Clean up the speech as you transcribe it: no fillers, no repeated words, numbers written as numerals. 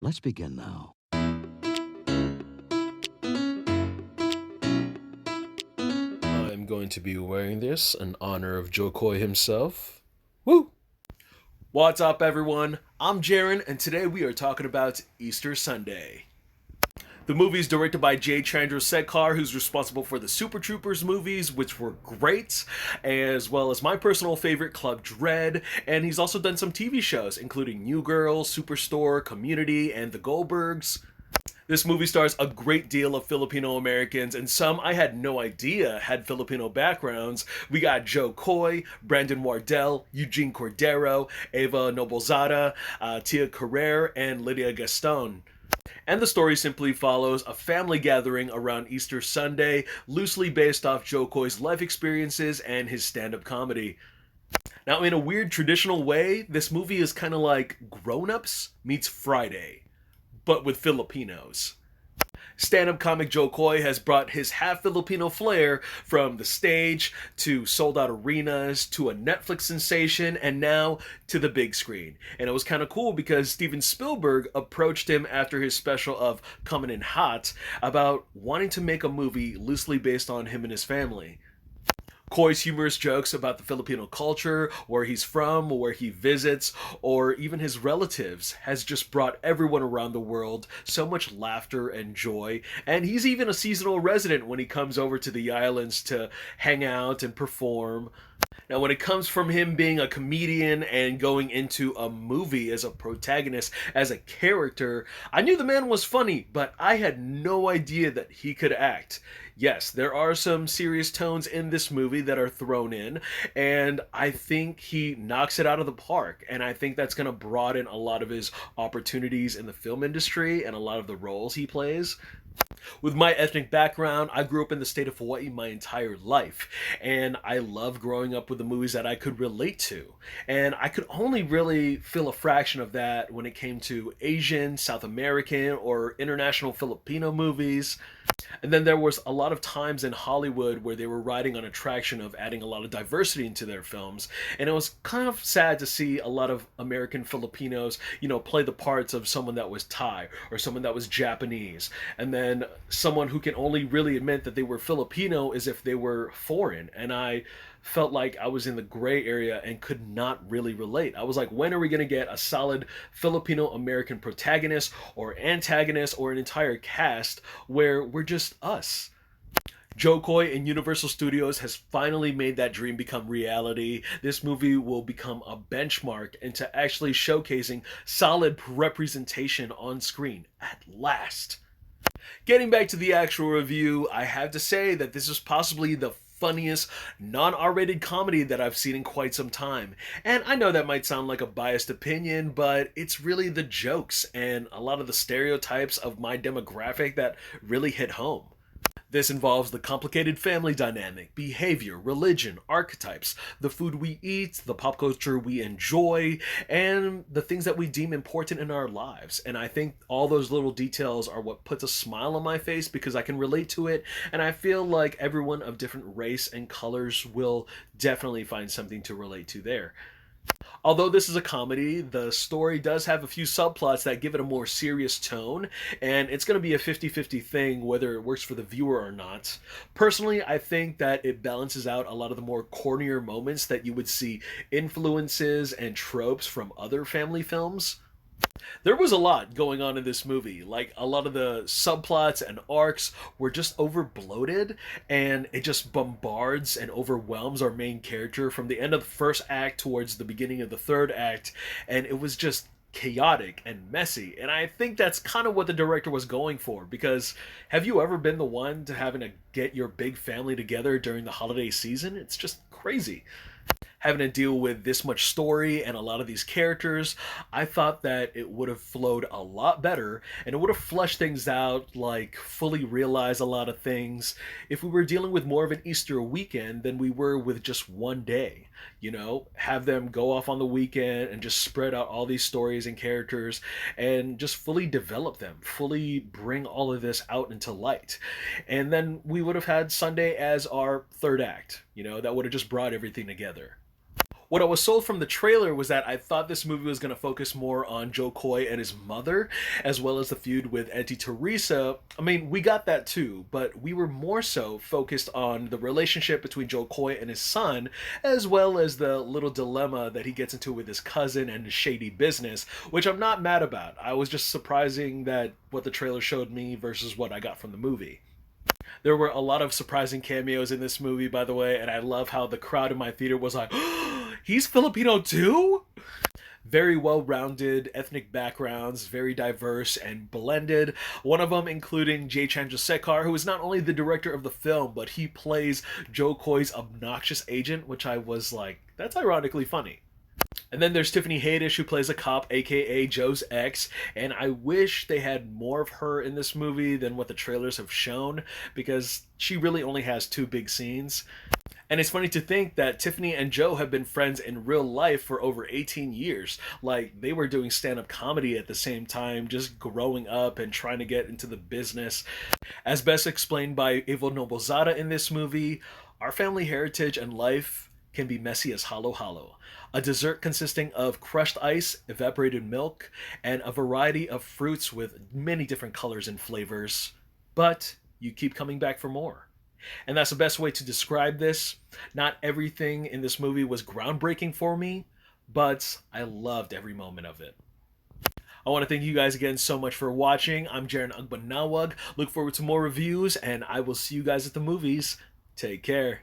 Let's begin now. I'm going to be wearing this in honor of Joe Coy himself. Woo! What's up, everyone? I'm Jaren, and today we are talking about Easter Sunday. The movie is directed by J. Chandrasekhar, who's responsible for the Super Troopers movies, which were great, as well as my personal favorite, Club Dread, and he's also done some TV shows, including New Girl, Superstore, Community, and The Goldbergs. This movie stars a great deal of Filipino Americans, and some I had no idea had Filipino backgrounds. We got Joe Coy, Brandon Wardell, Eugene Cordero, Eva Noblezada, Tia Carrere, and Lydia Gaston. And the story simply follows a family gathering around Easter Sunday, loosely based off Joe Coy's life experiences and his stand up comedy. Now, in a weird traditional way, this movie is kind of like Grown Ups meets Friday, but with Filipinos. Stand up comic Joe Coy has brought his half Filipino flair from the stage to sold out arenas to a Netflix sensation and now to the big screen. And it was kind of cool because Steven Spielberg approached him after his special of Coming in Hot about wanting to make a movie loosely based on him and his family. Coy's humorous jokes about the Filipino culture, where he's from, where he visits, or even his relatives has just brought everyone around the world so much laughter and joy. And he's even a seasonal resident when he comes over to the islands to hang out and perform. Now, when it comes from him being a comedian and going into a movie as a protagonist, as a character, I knew the man was funny, but I had no idea that he could act. Yes, there are some serious tones in this movie that are thrown in, and I think he knocks it out of the park. And I think that's going to broaden a lot of his opportunities in the film industry and a lot of the roles he plays. With my ethnic background, I grew up in the state of Hawaii my entire life, and I love growing up with the movies that I could relate to. And I could only really feel a fraction of that when it came to Asian, South American, or international Filipino movies. And then there was a lot of times in Hollywood where they were riding on a traction of adding a lot of diversity into their films. And it was kind of sad to see a lot of American Filipinos, play the parts of someone that was Thai or someone that was Japanese. And then someone who can only really admit that they were Filipino is if they were foreign. And I felt like I was in the gray area and could not really relate. I was like, when are we going to get a solid Filipino American protagonist or antagonist or an entire cast where we're just us? Joe Coy and Universal Studios has finally made that dream become reality. This movie will become a benchmark into actually showcasing solid representation on screen at last. Getting back to the actual review, I have to say that this is possibly the funniest non R rated comedy that I've seen in quite some time. And I know that might sound like a biased opinion, but it's really the jokes and a lot of the stereotypes of my demographic that really hit home. This involves the complicated family dynamic, behavior, religion, archetypes, the food we eat, the pop culture we enjoy, and the things that we deem important in our lives. And I think all those little details are what puts a smile on my face because I can relate to it, and I feel like everyone of different race and colors will definitely find something to relate to there. Although this is a comedy, the story does have a few subplots that give it a more serious tone, and it's going to be a 50-50 thing whether it works for the viewer or not. Personally, I think that it balances out a lot of the more cornier moments that you would see influences and tropes from other family films. There was a lot going on in this movie. Like, a lot of the subplots and arcs were just over bloated, and it just bombards and overwhelms our main character from the end of the first act towards the beginning of the third act, and it was just chaotic and messy. And I think that's kind of what the director was going for, because have you ever been the one to having to get your big family together during the holiday season? It's just crazy having to deal with this much story and a lot of these characters. I thought that it would have flowed a lot better and it would have fleshed things out, like fully realized a lot of things if we were dealing with more of an Easter weekend than we were with just one day. Have them go off on the weekend and just spread out all these stories and characters and just fully develop them, fully bring all of this out into light. And then we would have had Sunday as our third act, that would have just brought everything together. What I was sold from the trailer was that I thought this movie was going to focus more on Joe Coy and his mother, as well as the feud with Auntie Teresa. I mean, we got that too, but we were more so focused on the relationship between Joe Coy and his son, as well as the little dilemma that he gets into with his cousin and his shady business, which I'm not mad about. I was just surprising that what the trailer showed me versus what I got from the movie. There were a lot of surprising cameos in this movie, by the way, and I love how the crowd in my theater was like, oh, he's Filipino too? Very well-rounded ethnic backgrounds, very diverse and blended. One of them including Jay Chandrasekhar, who is not only the director of the film, but he plays Joe Coy's obnoxious agent, which I was like, that's ironically funny. And then there's Tiffany Haddish, who plays a cop, aka Joe's ex, and I wish they had more of her in this movie than what the trailers have shown, because she really only has two big scenes. And it's funny to think that Tiffany and Joe have been friends in real life for over 18 years. Like, they were doing stand-up comedy at the same time, just growing up and trying to get into the business. As best explained by Evo Nobozada in this movie, our family heritage and life can be messy as halo halo. A dessert consisting of crushed ice, evaporated milk, and a variety of fruits with many different colors and flavors. But you keep coming back for more. And that's the best way to describe this. Not everything in this movie was groundbreaking for me, but I loved every moment of it. I want to thank you guys again so much for watching. I'm Jaren Ugbanawag. Look forward to more reviews, and I will see you guys at the movies. Take care.